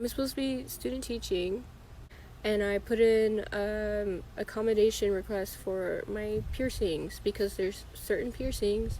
I'm supposed to be student teaching, and I put in accommodation requests for my piercings because there's certain piercings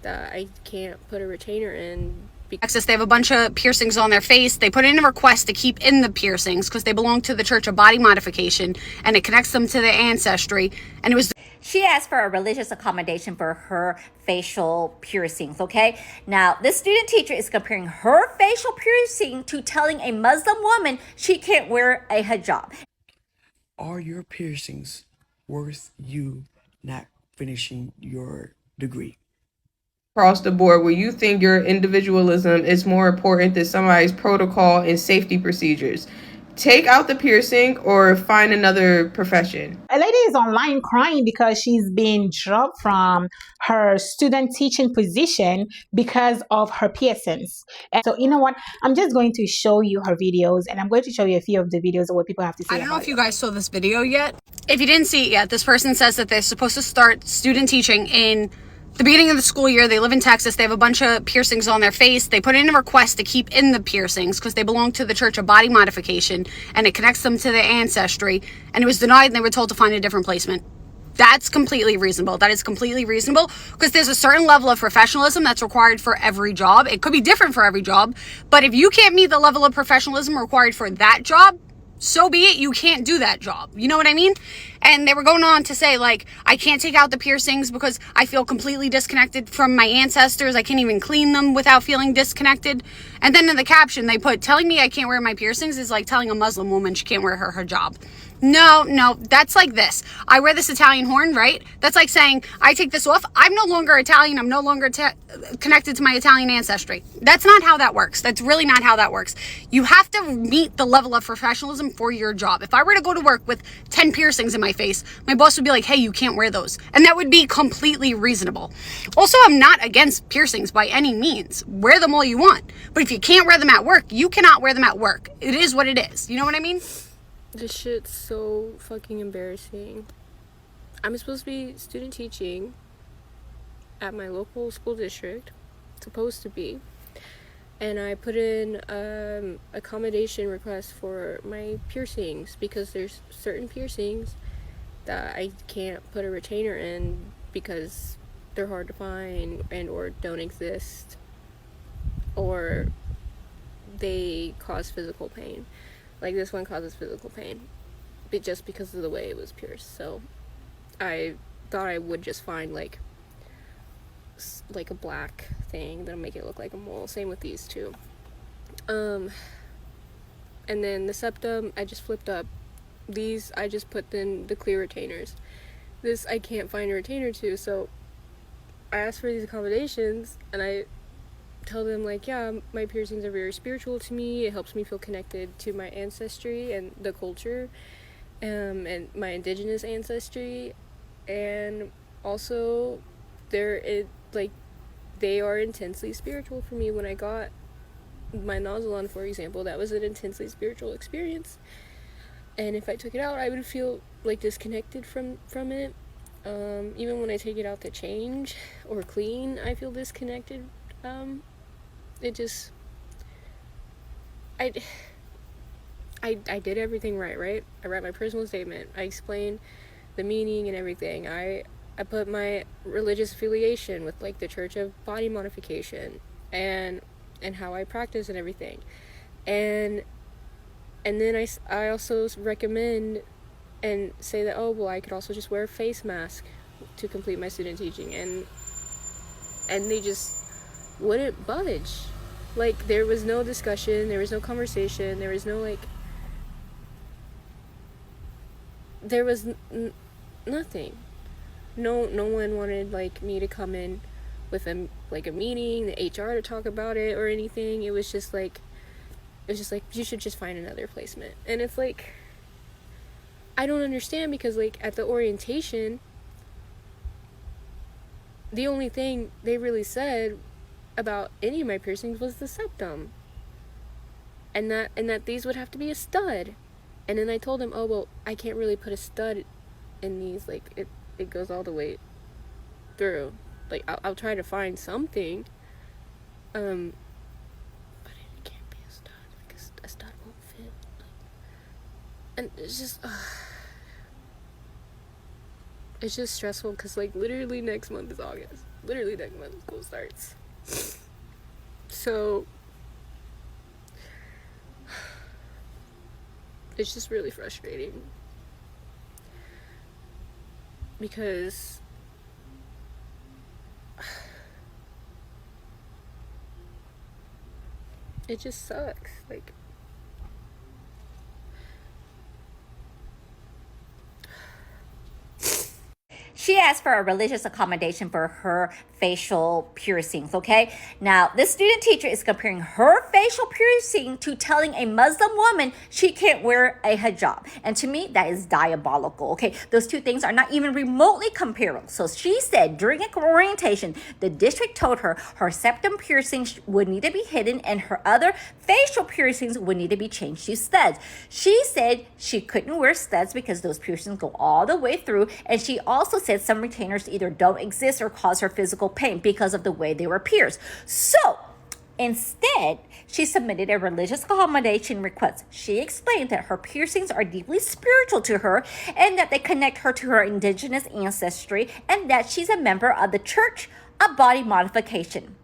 that I can't put a retainer in. Texas, they have a bunch of piercings on their face. They put in a request to keep in the piercings because they belong to the Church of Body Modification, and it connects them to their ancestry. And it was she asked for a religious accommodation for her facial piercings, okay? Now, this student teacher is comparing her facial piercing to telling a Muslim woman she can't wear a hijab. Are your piercings worth you not finishing your degree? Across the board, where you think your individualism is more important than somebody's protocol and safety procedures. Take out the piercing or find another profession. A lady is online crying because she's been dropped from her student teaching position because of her piercings. And so, you know what? I'm just going to show you her videos, and I'm going to show you a few of the videos of what people have to say. I don't know if you guys saw this video yet. If you didn't see it yet, this person says that they're supposed to start student teaching in the beginning of the school year. They live in Texas. They have a bunch of piercings on their face. They put in a request to keep in the piercings because they belong to the Church of Body Modification, and it connects them to their ancestry. And it was denied, and they were told to find a different placement. That's completely reasonable. That is completely reasonable because there's a certain level of professionalism that's required for every job. It could be different for every job, but if you can't meet the level of professionalism required for that job, so be it. You can't do that job. You know what I mean? And they were going on to say, like, I can't take out the piercings because I feel completely disconnected from my ancestors. I can't even clean them without feeling disconnected. And then in the caption, they put, telling me I can't wear my piercings is like telling a Muslim woman she can't wear her hijab. No, that's like this. I wear this Italian horn, right? That's like saying, I take this off. I'm no longer Italian. I'm no longer connected to my Italian ancestry. That's not how that works. That's really not how that works. You have to meet the level of professionalism for your job. If I were to go to work with 10 piercings in my face, my boss would be like, hey, you can't wear those. And that would be completely reasonable. Also, I'm not against piercings by any means. Wear them all you want. But if you can't wear them at work, you cannot wear them at work. It is what it is. You know what I mean? This shit's so fucking embarrassing. I'm supposed to be student teaching at my local school district, supposed to be, and I put in accommodation requests for my piercings because there's certain piercings that I can't put a retainer in because they're hard to find and or don't exist, or they cause physical pain. Like this one causes physical pain, but just because of the way it was pierced. So I thought I would just find like a black thing that'll make it look like a mole. Same with these two. And then the septum, I just flipped up. These, I just put in the clear retainers. This, I can't find a retainer to, so I asked for these accommodations, and I tell them, like, yeah, my piercings are very spiritual to me. It helps me feel connected to my ancestry and the culture, and my indigenous ancestry, and also they are intensely spiritual for me. When I got my nozzle on, for example, that was an intensely spiritual experience, and if I took it out, I would feel like disconnected from it. Even when I take it out to change or clean, I feel disconnected. It just, I did everything right? I write my personal statement. I explained the meaning and everything. I put my religious affiliation with like the Church of Body Modification and how I practice and everything. And then I also recommend and say that, oh, well, I could also just wear a face mask to complete my student teaching. And they just wouldn't budge. Like, there was no discussion, there was no conversation, there was no, like, there was nothing. No one wanted, like, me to come in with a meeting, the HR to talk about it or anything. It was just like, you should just find another placement. And it's like, I don't understand, because, like, at the orientation, the only thing they really said about any of my piercings was the septum, and that these would have to be a stud. And then I told them, oh, well, I can't really put a stud in these, like, it goes all the way through. Like, I'll try to find something, but it can't be a stud, like a stud will it. And it's just stressful because, like, literally next month is August. Literally next month school starts. So it's just really frustrating because it just sucks. Like, She asked for a religious accommodation for her facial piercings, okay? Now, this student teacher is comparing her facial piercing to telling a Muslim woman she can't wear a hijab. And to me, that is diabolical, okay? Those two things are not even remotely comparable. So she said during an orientation, the district told her her septum piercings would need to be hidden and her other facial piercings would need to be changed to studs. She said she couldn't wear studs because those piercings go all the way through, and she also said some retainers either don't exist or cause her physical pain because of the way they were pierced. So instead, she submitted a religious accommodation request. She explained that her piercings are deeply spiritual to her and that they connect her to her indigenous ancestry and that she's a member of the Church of Body Modification.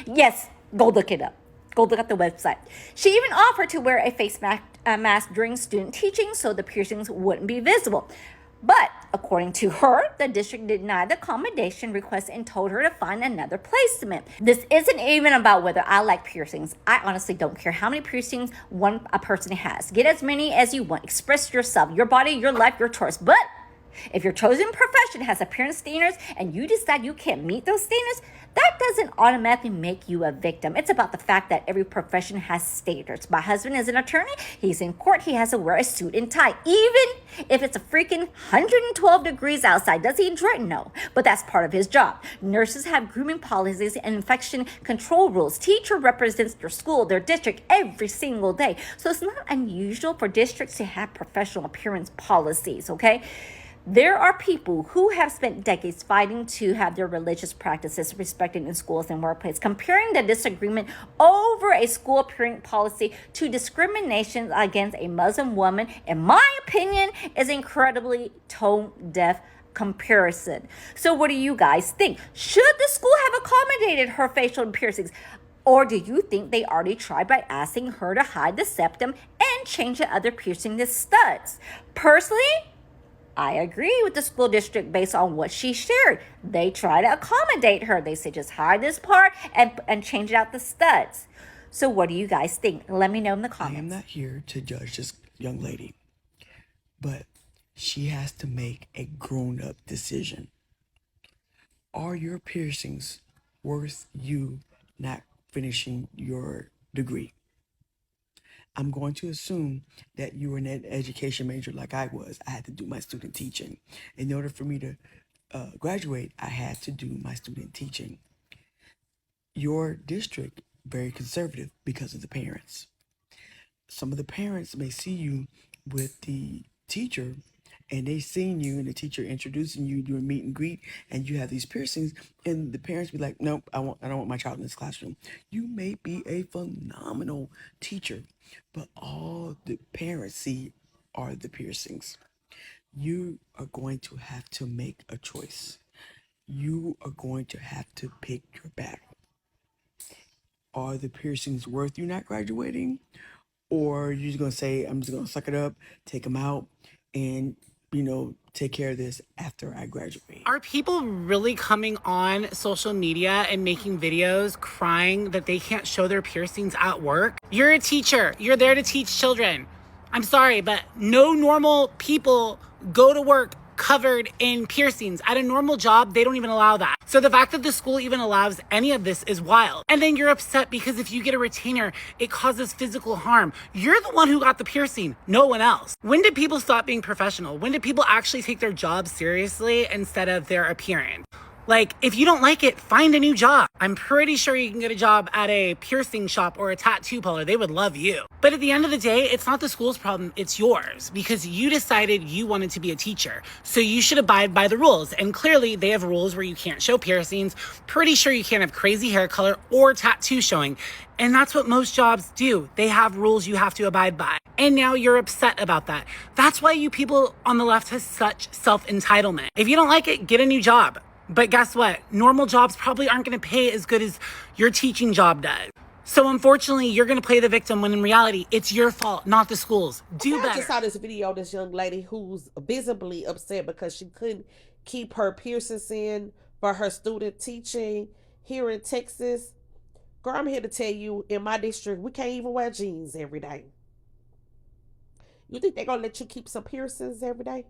Yes, go look it up. Go look at the website. She even offered to wear a face mask during student teaching so the piercings wouldn't be visible. But according to her, the district denied the accommodation request and told her to find another placement. This isn't even about whether I like piercings. I honestly don't care how many piercings a person has. Get as many as you want. Express yourself, your body, your life, your choice. But if your chosen profession has appearance standards and you decide you can't meet those standards, that doesn't automatically make you a victim. It's about the fact that every profession has standards. My husband is an attorney. He's in court. He has to wear a suit and tie, even if it's a freaking 112 degrees outside. Does he enjoy it? No, but that's part of his job. Nurses have grooming policies and infection control rules. Teacher represents their school, their district every single day. So it's not unusual for districts to have professional appearance policies, okay? There are people who have spent decades fighting to have their religious practices respected in schools and workplaces. Comparing the disagreement over a school appearance policy to discrimination against a Muslim woman, in my opinion, is incredibly tone-deaf comparison. So what do you guys think? Should the school have accommodated her facial piercings? Or do you think they already tried by asking her to hide the septum and change the other piercing to studs? Personally, I agree with the school district based on what she shared. They try to accommodate her. They say just hide this part and change out the studs. So what do you guys think? Let me know in the comments. I am not here to judge this young lady, but she has to make a grown-up decision. Are your piercings worth you not finishing your degree? I'm going to assume that you were an education major like I was. I had to do my student teaching. In order for me to graduate, I had to do my student teaching. Your district, very conservative because of the parents. Some of the parents may see you with the teacher and they seen you and the teacher introducing you, doing meet and greet, and you have these piercings, and the parents be like, nope, I don't want my child in this classroom. You may be a phenomenal teacher, but all the parents see are the piercings. You are going to have to make a choice. You are going to have to pick your battle. Are the piercings worth you not graduating? Or you're just going to say, I'm just going to suck it up, take them out, and, take care of this after I graduate? Are people really coming on social media and making videos crying that they can't show their piercings at work? You're a teacher. You're there to teach children. I'm sorry, but no normal people go to work covered in piercings. At a normal job, they don't even allow that. So the fact that the school even allows any of this is wild. And then you're upset because if you get a retainer, it causes physical harm. You're the one who got the piercing, no one else. When did people stop being professional? When did people actually take their job seriously instead of their appearance? Like, if you don't like it, find a new job. I'm pretty sure you can get a job at a piercing shop or a tattoo parlor. They would love you. But at the end of the day, it's not the school's problem, it's yours, because you decided you wanted to be a teacher. So you should abide by the rules. And clearly, they have rules where you can't show piercings. Pretty sure you can't have crazy hair color or tattoo showing. And that's what most jobs do. They have rules you have to abide by. And now you're upset about that. That's why you people on the left have such self-entitlement. If you don't like it, get a new job. But guess what? Normal jobs probably aren't going to pay as good as your teaching job does. So unfortunately, you're going to play the victim when in reality, it's your fault, not the school's. Do better. I just saw this video of this young lady who's visibly upset because she couldn't keep her piercings in for her student teaching here in Texas. Girl, I'm here to tell you, in my district, we can't even wear jeans every day. You think they're going to let you keep some piercings every day?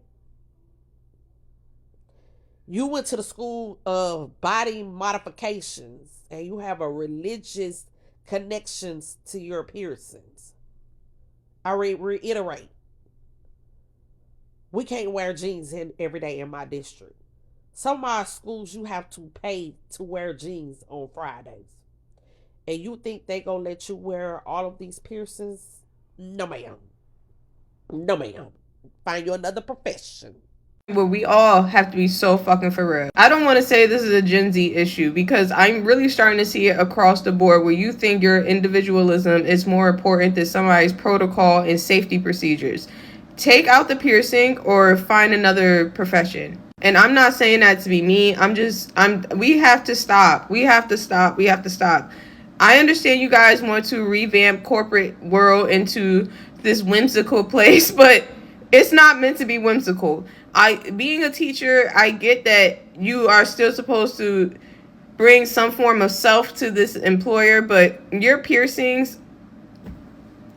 You went to the School of Body Modifications and you have a religious connections to your piercings. I reiterate, we can't wear jeans every day in my district. Some of my schools, you have to pay to wear jeans on Fridays. And you think they gonna let you wear all of these piercings? No, ma'am. No, ma'am. Find you another profession. Where we all have to be so fucking for real. I don't want to say this is a Gen Z issue because I'm really starting to see it across the board where you think your individualism is more important than somebody's protocol and safety procedures. Take out the piercing or find another profession. And I'm not saying that to be mean. We have to stop. We have to stop. I understand you guys want to revamp corporate world into this whimsical place, but it's not meant to be whimsical. Being a teacher, I get that you are still supposed to bring some form of self to this employer, but your piercings,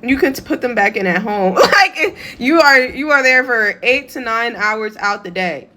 you can put them back in at home. Like you are there for 8 to 9 hours out the day.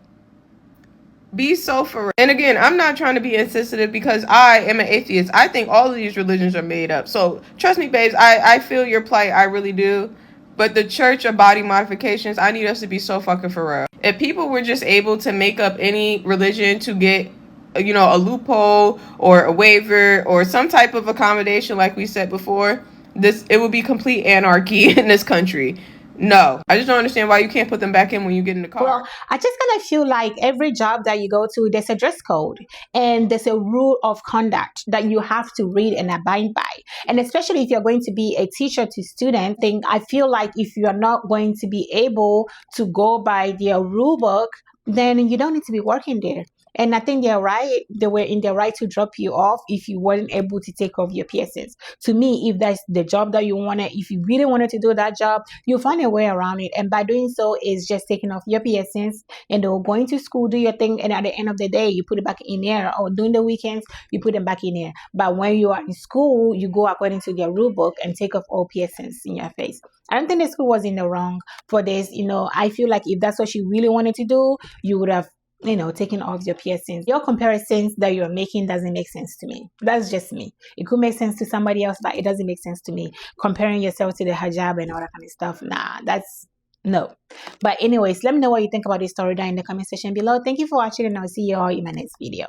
Be so for real. And again, I'm not trying to be insensitive because I am an atheist. I think all of these religions are made up. So trust me, babes, I feel your plight. I really do. But the Church of Body Modifications, I need us to be so fucking for real. If people were just able to make up any religion to get, a loophole or a waiver or some type of accommodation, like we said before, it would be complete anarchy in this country. No, I just don't understand why you can't put them back in when you get in the car. Well, I just kind of feel like every job that you go to, there's a dress code and there's a rule of conduct that you have to read and abide by. And especially if you're going to be a teacher to students, I feel like if you're not going to be able to go by their rule book, then you don't need to be working there. And I think they're right. They were in their right to drop you off if you weren't able to take off your piercings. To me, if that's the job that you wanted, if you really wanted to do that job, you'll find a way around it. And by doing so, is just taking off your piercings and going to school, do your thing. And at the end of the day, you put it back in there. Or during the weekends, you put them back in there. But when you are in school, you go according to their rule book and take off all piercings in your face. I don't think the school was in the wrong for this. I feel like if that's what you really wanted to do, you would have taking off your piercings. Your comparisons that you're making doesn't make sense to me. That's just me. It could make sense to somebody else, but it doesn't make sense to me. Comparing yourself to the hijab and all that kind of stuff. Nah, that's no. But anyways, let me know what you think about this story down in the comment section below. Thank you for watching and I'll see you all in my next video.